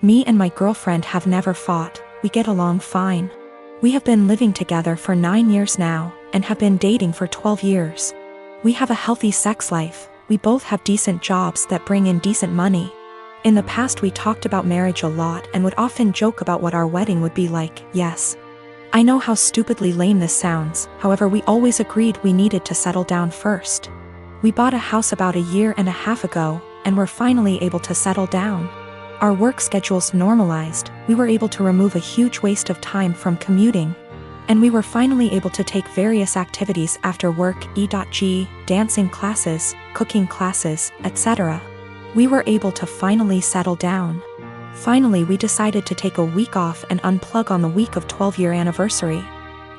Me and my girlfriend have never fought, we get along fine. We have been living together for 9 years now, and have been dating for 12 years. We have a healthy sex life, we both have decent jobs that bring in decent money. In the past we talked about marriage a lot and would often joke about what our wedding would be like. Yes, I know how stupidly lame this sounds, however we always agreed we needed to settle down first. We bought a house about 1.5 years ago, and were finally able to settle down. Our work schedules normalized, we were able to remove a huge waste of time from commuting. And we were finally able to take various activities after work, e.g., dancing classes, cooking classes, etc. We were able to finally settle down. Finally we decided to take a week off and unplug on the week of 12-year anniversary.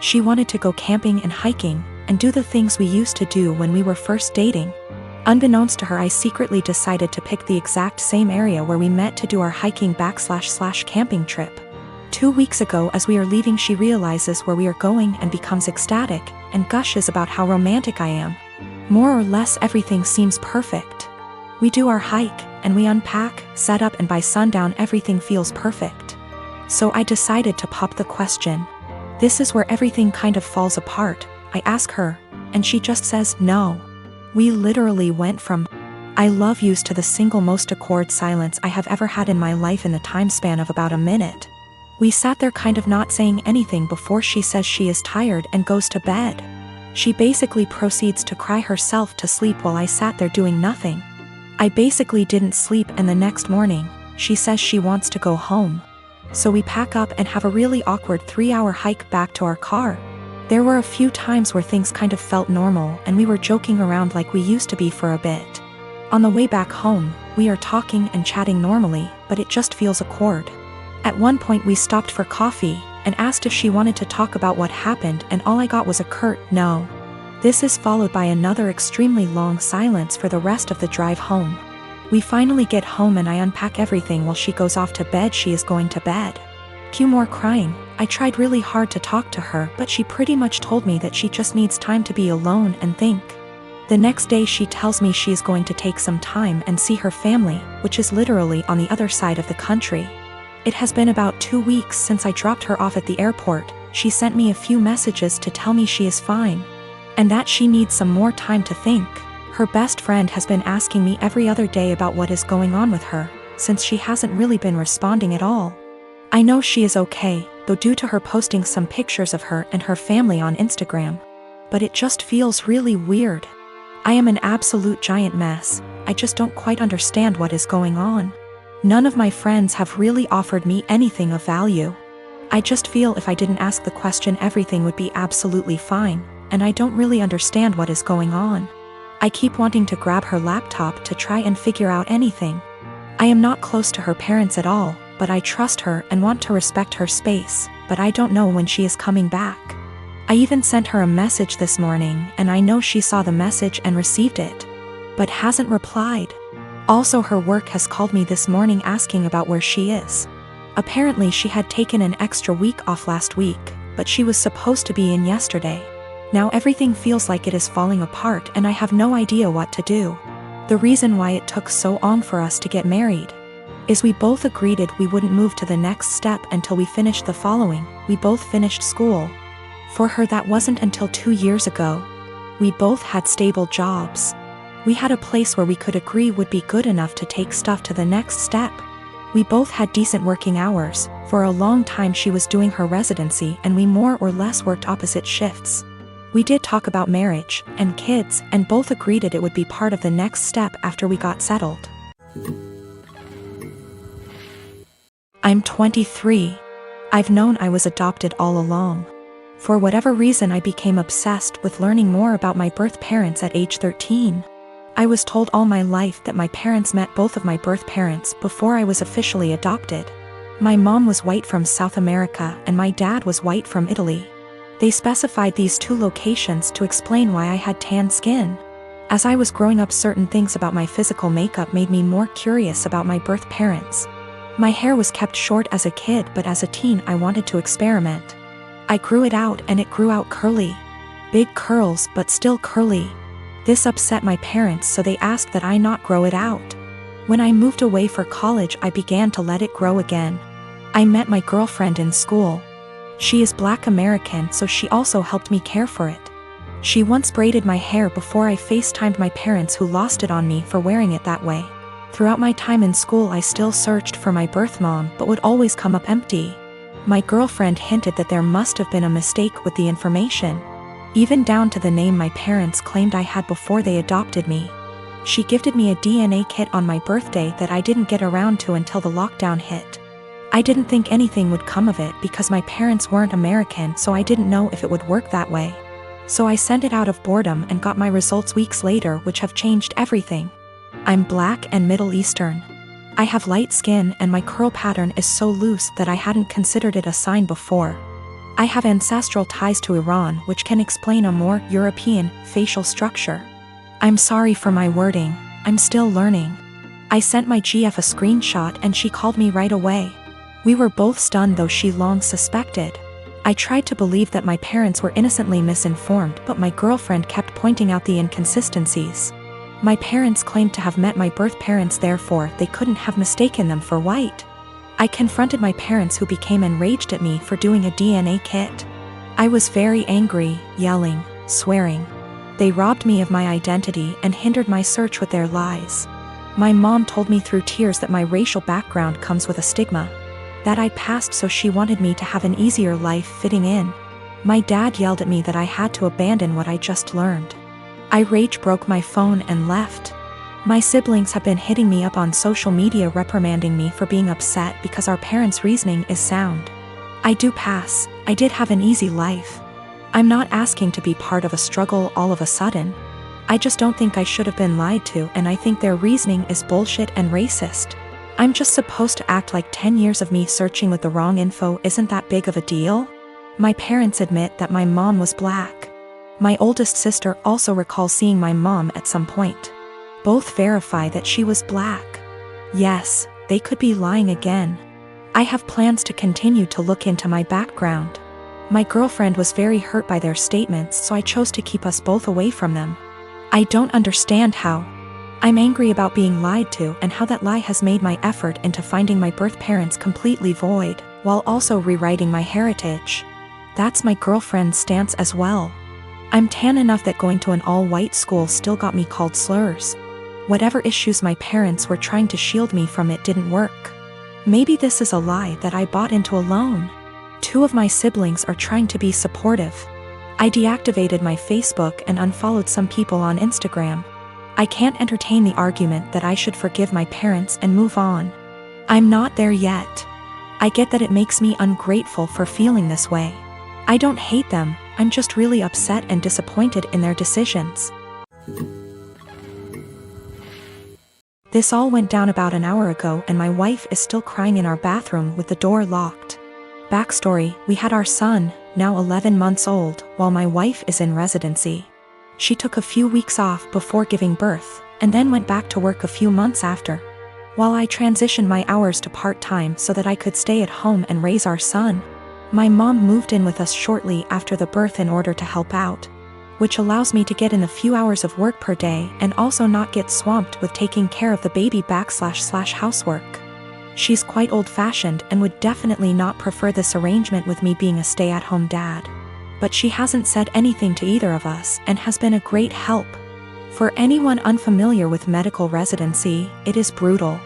She wanted to go camping and hiking, and do the things we used to do when we were first dating. Unbeknownst to her, I secretly decided to pick the exact same area where we met to do our hiking / camping trip. 2 weeks ago as we are leaving she realizes where we are going and becomes ecstatic, and gushes about how romantic I am. More or less everything seems perfect. We do our hike, and we unpack, set up, and by sundown everything feels perfect. So I decided to pop the question. This is where everything kind of falls apart. I ask her, and she just says no. We literally went from I love yous to the single most awkward silence I have ever had in my life in the time span of about a minute. We sat there kind of not saying anything before she says she is tired and goes to bed. She basically proceeds to cry herself to sleep while I sat there doing nothing. I basically didn't sleep, and the next morning, she says she wants to go home. So we pack up and have a really awkward 3-hour hike back to our car. There were a few times where things kind of felt normal and we were joking around like we used to be for a bit. On the way back home, we are talking and chatting normally, but it just feels awkward. At one point we stopped for coffee, and asked if she wanted to talk about what happened, and all I got was a curt no. This is followed by another extremely long silence for the rest of the drive home. We finally get home and I unpack everything while she goes off to bed. She is going to bed. Cue more crying. I tried really hard to talk to her, but she pretty much told me that she just needs time to be alone and think. The next day she tells me she is going to take some time and see her family, which is literally on the other side of the country. It has been about 2 weeks since I dropped her off at the airport. She sent me a few messages to tell me she is fine, and that she needs some more time to think. Her best friend has been asking me every other day about what is going on with her, since she hasn't really been responding at all. I know she is okay, though, due to her posting some pictures of her and her family on Instagram. But it just feels really weird. I am an absolute giant mess. I just don't quite understand what is going on. None of my friends have really offered me anything of value. I just feel if I didn't ask the question everything would be absolutely fine, and I don't really understand what is going on. I keep wanting to grab her laptop to try and figure out anything. I am not close to her parents at all, but I trust her and want to respect her space, but I don't know when she is coming back. I even sent her a message this morning, and I know she saw the message and received it, but hasn't replied. Also, her work has called me this morning asking about where she is. Apparently she had taken an extra week off last week, but she was supposed to be in yesterday. Now everything feels like it is falling apart and I have no idea what to do. The reason why it took so long for us to get married is we both agreed we wouldn't move to the next step until we finished the following. We both finished school. For her that wasn't until 2 years ago. We both had stable jobs. We had a place where we could agree would be good enough to take stuff to the next step. We both had decent working hours. For a long time she was doing her residency and we more or less worked opposite shifts. We did talk about marriage and kids, and both agreed it would be part of the next step after we got settled. I'm 23. I've known I was adopted all along. For whatever reason I became obsessed with learning more about my birth parents at age 13. I was told all my life that my parents met both of my birth parents before I was officially adopted. My mom was white from South America and my dad was white from Italy. They specified these 2 locations to explain why I had tan skin. As I was growing up, certain things about my physical makeup made me more curious about my birth parents. My hair was kept short as a kid, but as a teen I wanted to experiment. I grew it out and it grew out curly. Big curls, but still curly. This upset my parents, so they asked that I not grow it out. When I moved away for college, I began to let it grow again. I met my girlfriend in school. She is Black American, so she also helped me care for it. She once braided my hair before I FaceTimed my parents, who lost it on me for wearing it that way. Throughout my time in school, I still searched for my birth mom, but would always come up empty. My girlfriend hinted that there must have been a mistake with the information, even down to the name my parents claimed I had before they adopted me. She gifted me a DNA kit on my birthday that I didn't get around to until the lockdown hit. I didn't think anything would come of it because my parents weren't American, so I didn't know if it would work that way. So I sent it out of boredom and got my results weeks later, which have changed everything. I'm Black and Middle Eastern. I have light skin and my curl pattern is so loose that I hadn't considered it a sign before. I have ancestral ties to Iran, which can explain a more European facial structure. I'm sorry for my wording, I'm still learning. I sent my GF a screenshot and she called me right away. We were both stunned, though she long suspected. I tried to believe that my parents were innocently misinformed, but my girlfriend kept pointing out the inconsistencies. My parents claimed to have met my birth parents, therefore they couldn't have mistaken them for white. I confronted my parents, who became enraged at me for doing a DNA kit. I was very angry, yelling, swearing. They robbed me of my identity and hindered my search with their lies. My mom told me through tears that my racial background comes with a stigma that I'd passed, so she wanted me to have an easier life fitting in. My dad yelled at me that I had to abandon what I just learned. I rage broke my phone and left. My siblings have been hitting me up on social media, reprimanding me for being upset because our parents' reasoning is sound. I do pass, I did have an easy life. I'm not asking to be part of a struggle all of a sudden. I just don't think I should have been lied to, and I think their reasoning is bullshit and racist. I'm just supposed to act like 10 years of me searching with the wrong info isn't that big of a deal? My parents admit that my mom was Black. My oldest sister also recalls seeing my mom at some point. Both verify that she was Black. Yes, they could be lying again. I have plans to continue to look into my background. My girlfriend was very hurt by their statements, so I chose to keep us both away from them. I don't understand how. I'm angry about being lied to and how that lie has made my effort into finding my birth parents completely void, while also rewriting my heritage. That's my girlfriend's stance as well. I'm tan enough that going to an all-white school still got me called slurs. Whatever issues my parents were trying to shield me from, it didn't work. Maybe this is a lie that I bought into alone. 2 of my siblings are trying to be supportive. I deactivated my Facebook and unfollowed some people on Instagram. I can't entertain the argument that I should forgive my parents and move on. I'm not there yet. I get that it makes me ungrateful for feeling this way. I don't hate them, I'm just really upset and disappointed in their decisions. This all went down about an hour ago, and my wife is still crying in our bathroom with the door locked. Backstory: we had our son, now 11 months old, while my wife is in residency. She took a few weeks off before giving birth, and then went back to work a few months after, while I transitioned my hours to part-time so that I could stay at home and raise our son. My mom moved in with us shortly after the birth in order to help out, which allows me to get in a few hours of work per day and also not get swamped with taking care of the baby / housework. She's quite old-fashioned and would definitely not prefer this arrangement with me being a stay-at-home dad. But she hasn't said anything to either of us and has been a great help. For anyone unfamiliar with medical residency, it is brutal.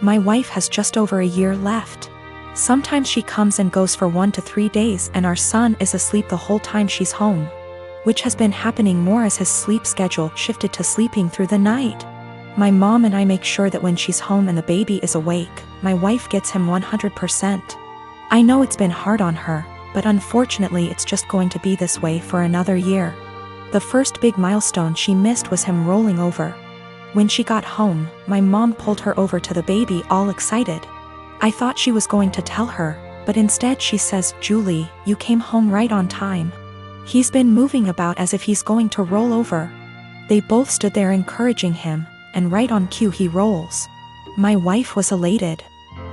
My wife has just over a year left. Sometimes she comes and goes for 1 to 3 days, and our son is asleep the whole time she's home, which has been happening more as his sleep schedule shifted to sleeping through the night. My mom and I make sure that when she's home and the baby is awake, my wife gets him 100%. I know it's been hard on her, but unfortunately it's just going to be this way for another year. The first big milestone she missed was him rolling over. When she got home, my mom pulled her over to the baby all excited. I thought she was going to tell her, but instead she says, "Julie, you came home right on time. He's been moving about as if he's going to roll over." They both stood there encouraging him, and right on cue he rolls. My wife was elated.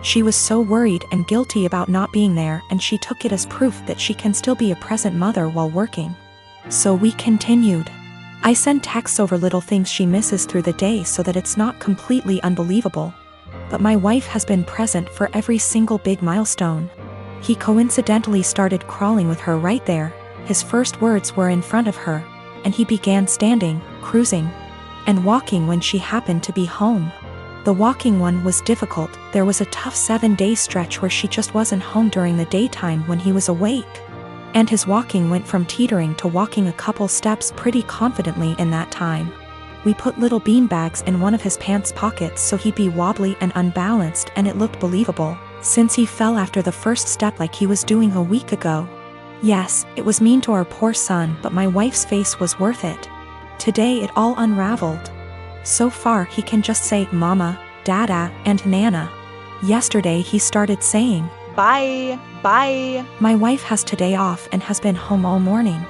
She was so worried and guilty about not being there, and she took it as proof that she can still be a present mother while working. So we continued. I send texts over little things she misses through the day so that it's not completely unbelievable. But my wife has been present for every single big milestone. He coincidentally started crawling with her right there. His first words were in front of her, and he began standing, cruising, and walking when she happened to be home. The walking one was difficult. There was a tough 7-day stretch where she just wasn't home during the daytime when he was awake. And his walking went from teetering to walking a couple steps pretty confidently in that time. We put little beanbags in one of his pants pockets so he'd be wobbly and unbalanced, and it looked believable, since he fell after the first step like he was doing a week ago. Yes, it was mean to our poor son, but my wife's face was worth it. Today it all unraveled. So far he can just say mama, dada, and nana. Yesterday he started saying, bye, bye. My wife has today off and has been home all morning.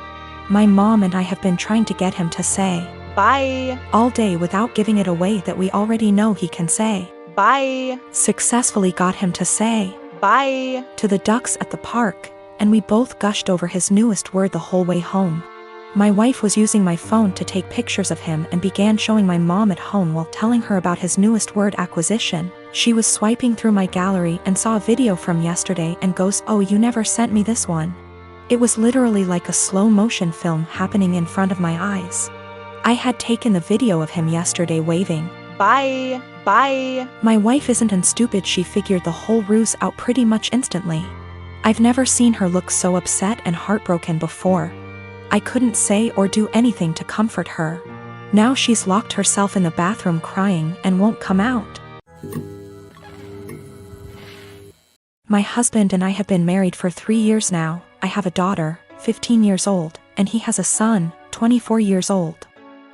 My mom and I have been trying to get him to say, bye, all day without giving it away that we already know he can say, bye. Successfully got him to say, bye, to the ducks at the park, and we both gushed over his newest word the whole way home. My wife was using my phone to take pictures of him and began showing my mom at home while telling her about his newest word acquisition. She was swiping through my gallery and saw a video from yesterday and goes, "Oh, you never sent me this one." It was literally like a slow motion film happening in front of my eyes. I had taken the video of him yesterday waving, bye, bye. My wife isn't stupid, she figured the whole ruse out pretty much instantly. I've never seen her look so upset and heartbroken before. I couldn't say or do anything to comfort her. Now she's locked herself in the bathroom crying and won't come out. My husband and I have been married for 3 years now. I have a daughter, 15 years old, and he has a son, 24 years old.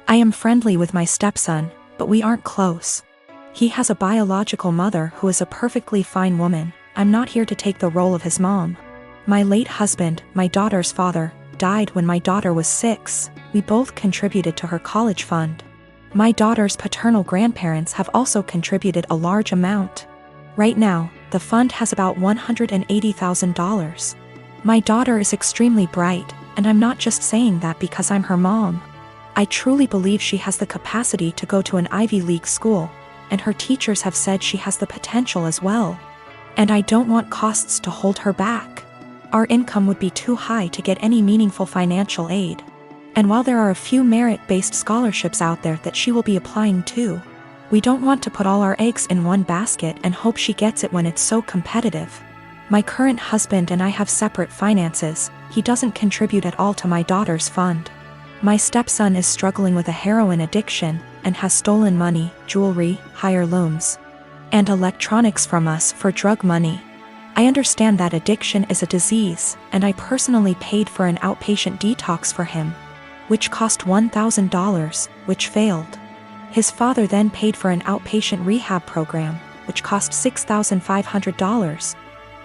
I am friendly with my stepson, but we aren't close. He has a biological mother who is a perfectly fine woman. I'm not here to take the role of his mom. My late husband, my daughter's father, died when my daughter was 6. We both contributed to her college fund. My daughter's paternal grandparents have also contributed a large amount. Right now, the fund has about $180,000. My daughter is extremely bright, and I'm not just saying that because I'm her mom. I truly believe she has the capacity to go to an Ivy League school, and her teachers have said she has the potential as well. And I don't want costs to hold her back. Our income would be too high to get any meaningful financial aid. And while there are a few merit-based scholarships out there that she will be applying to, we don't want to put all our eggs in one basket and hope she gets it when it's so competitive. My current husband and I have separate finances. He doesn't contribute at all to my daughter's fund. My stepson is struggling with a heroin addiction and has stolen money, jewelry, hire loans, and electronics from us for drug money. I understand that addiction is a disease, and I personally paid for an outpatient detox for him, which cost $1,000, which failed. His father then paid for an outpatient rehab program, which cost $6,500,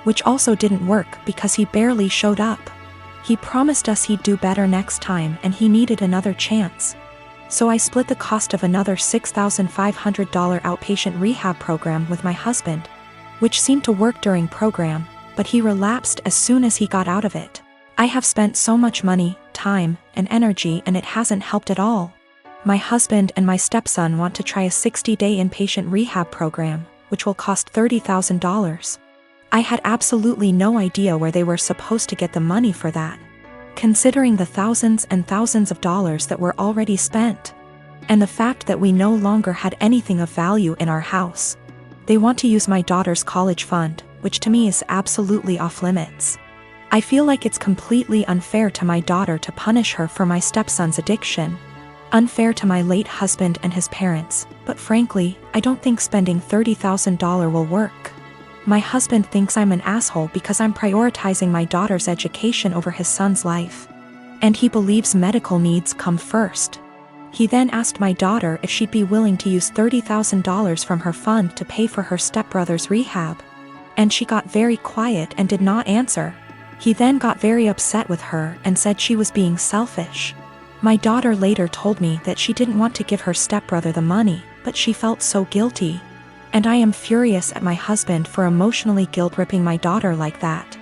which also didn't work because he barely showed up. He promised us he'd do better next time and he needed another chance. So I split the cost of another $6,500 outpatient rehab program with my husband, which seemed to work during program, but he relapsed as soon as he got out of it. I have spent so much money, time, and energy, and it hasn't helped at all. My husband and my stepson want to try a 60-day inpatient rehab program, which will cost $30,000. I had absolutely no idea where they were supposed to get the money for that, considering the thousands and thousands of dollars that were already spent, and the fact that we no longer had anything of value in our house. They want to use my daughter's college fund, which to me is absolutely off limits. I feel like it's completely unfair to my daughter to punish her for my stepson's addiction. Unfair to my late husband and his parents, but frankly, I don't think spending $30,000 will work. My husband thinks I'm an asshole because I'm prioritizing my daughter's education over his son's life. And he believes medical needs come first. He then asked my daughter if she'd be willing to use $30,000 from her fund to pay for her stepbrother's rehab. And she got very quiet and did not answer. He then got very upset with her and said she was being selfish. My daughter later told me that she didn't want to give her stepbrother the money, but she felt so guilty. And I am furious at my husband for emotionally guilt-tripping my daughter like that.